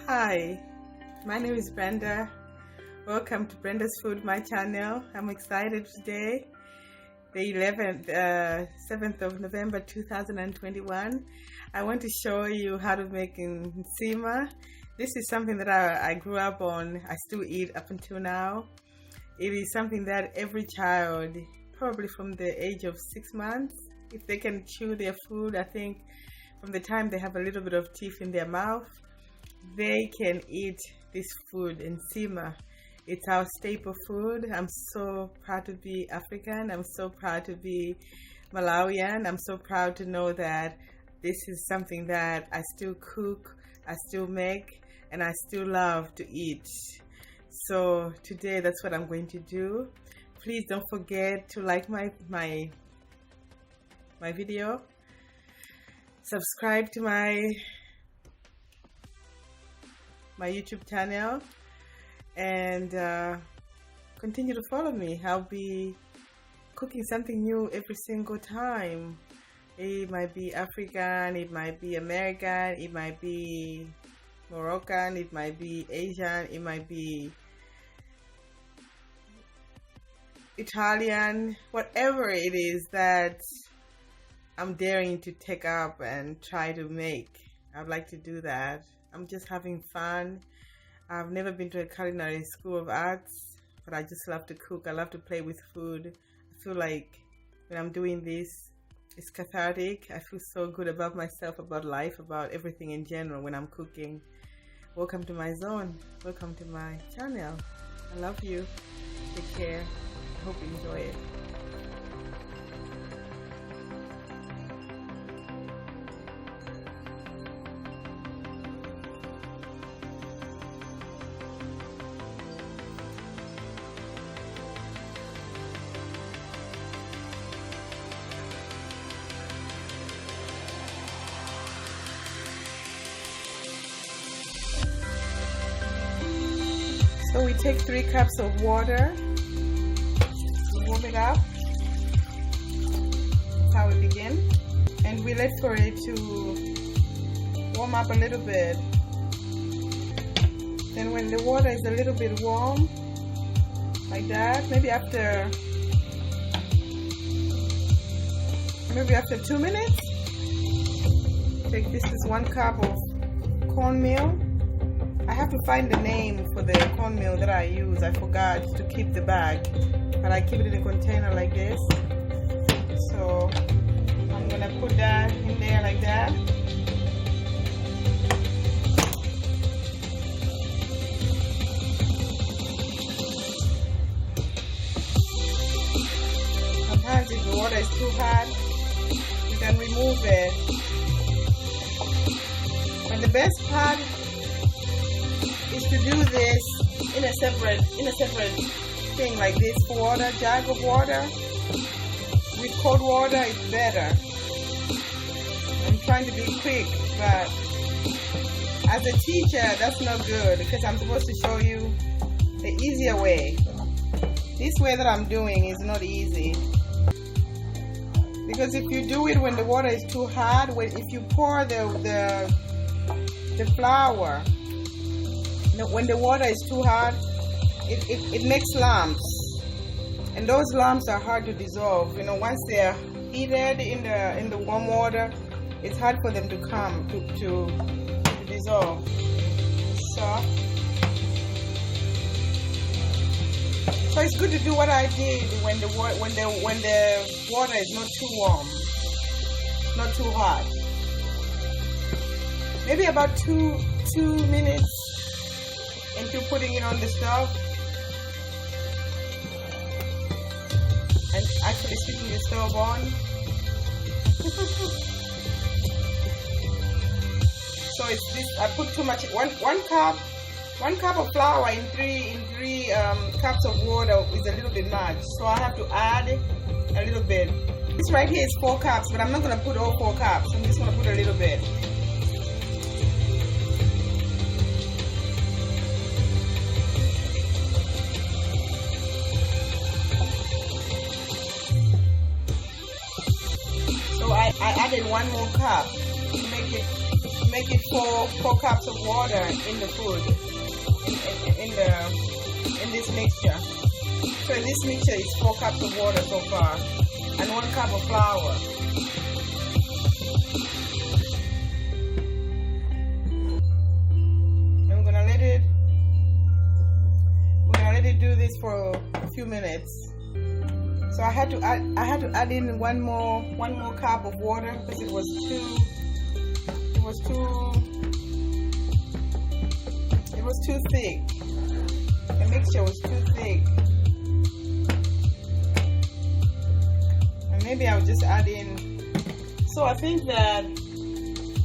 Hi, my name is Brenda. Welcome to Brenda's Food, my channel. I'm excited today, the 7th of November 2021. I want to show you how to make Nsima. This is something that I grew up on. I still eat up until now. It is something that every child, probably from the age of 6 months, if they can chew their food, I think from the time they have a little bit of teeth in their mouth, they can eat this food, Nsima. It's our staple food. I'm so proud to be African. I'm so proud to be Malawian. I'm so proud to know that this is something that I still cook, I still make, and I still love to eat. So today that's what I'm going to do. Please don't forget to like my video, subscribe to my YouTube channel, and continue to follow me. I'll be cooking something new every single time. It might be African, it might be American, it might be Moroccan, it might be Asian, it might be Italian, whatever it is that I'm daring to take up and try to make. I'd like to do that. I'm just having fun. I've never been to a culinary school of arts, but I just love to cook. I love to play with food. I feel like when I'm doing this, it's cathartic. I feel so good about myself, about life, about everything in general when I'm cooking. Welcome to my zone. Welcome to my channel. I love you. Take care. I hope you enjoy it. So we take 3 cups of water, warm it up. That's how we begin. And we let for it to warm up a little bit. Then when the water is a little bit warm, like that, maybe after 2 minutes, take this is 1 cup of cornmeal. I have to find the name for the cornmeal that I use. I forgot to keep the bag, but I keep it in a container like this. So I'm gonna put that in there like that. Sometimes if the water is too hot, you can remove it. But the best part is to do this in a separate thing like this. Water, jug of water with cold water is better. I'm trying to be quick, but as a teacher that's not good because I'm supposed to show you the easier way. This way that I'm doing is not easy, because if you do it when the water is too hot, if you pour the flour, when the water is too hot, it makes lumps, and those lumps are hard to dissolve. You know, once they're heated in the warm water, it's hard for them to come to dissolve. So it's good to do what I did when the water is not too warm, not too hot. Maybe about two minutes into putting it on the stove and actually switching the stove on. So it's this. I put too much. One cup of flour in three cups of water is a little bit much. So I have to add a little bit. This right here is 4 cups, but I'm not gonna put all 4 cups. I'm just gonna put a little bit. I added 1 more cup to make it make it 4 cups of water in the food, in this mixture. So in this mixture is 4 cups of water so far, and 1 cup of flour. And we're gonna let it do this for a few minutes. So I had to add in one more cup of water because it was too thick. The mixture was too thick. And maybe I'll just add in. So I think that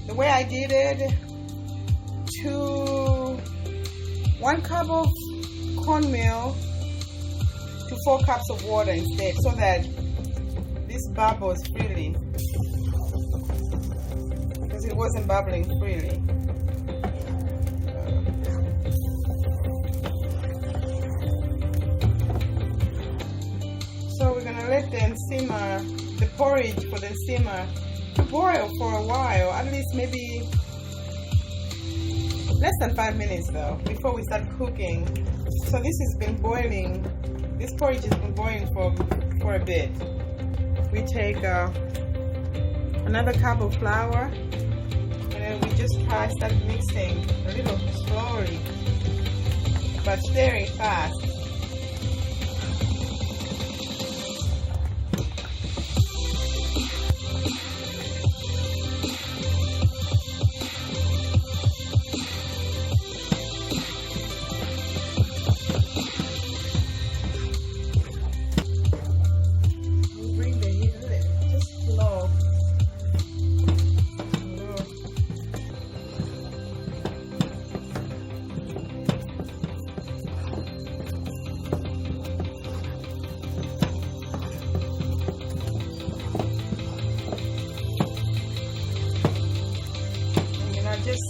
the way I did it, 1 cup of cornmeal to 4 cups of water instead, so that this bubbles freely, because it wasn't bubbling freely. So we're gonna let the Nsima, the porridge for the Nsima, to boil for a while, at least maybe less than 5 minutes though, before we start cooking. So this has been boiling. This porridge has been boiling for a bit. We take another cup of flour, and then we just start mixing a little slowly, but stirring fast. Just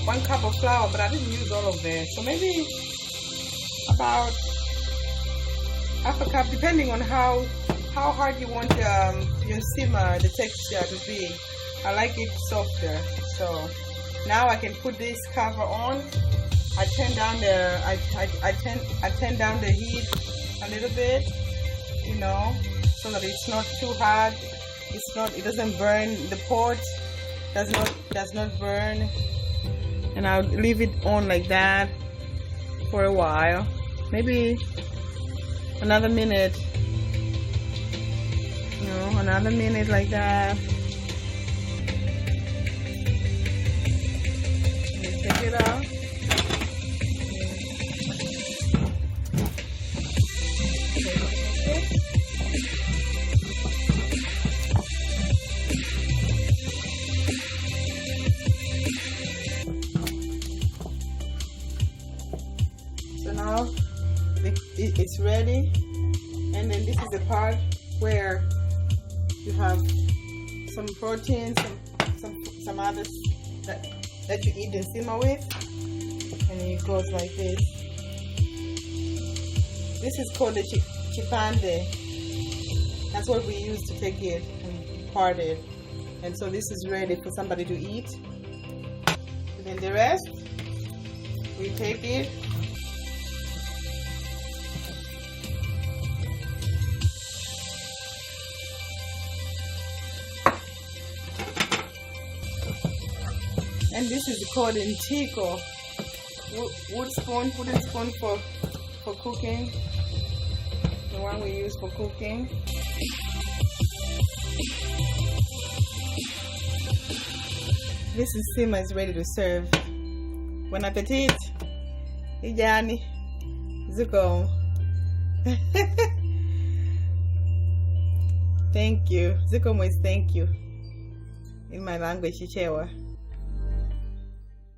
one cup of flour, but I didn't use all of it. So maybe about half a cup, depending on how hard you want your Nsima, the texture to be. I like it softer. So now I can put this cover on. I turn down the heat a little bit, you know, so that it's not too hot. It doesn't burn. The pot does not burn. And I'll leave it on like that for a while, maybe another minute, another minute like that. And take it out. So now it's ready, and then this is the part where you have some protein, some others that you eat Nsima with, and it goes like this. This is called the chipande. That's what we use to take it and part it, and so this is ready for somebody to eat. And then the rest, we take it. And this is called nthiko, wooden spoon for cooking, the one we use for cooking. This Nsima is ready to serve. Bon appetit, Ijani, Zuko. Thank you. Zuko means thank you in my language, Chichewa.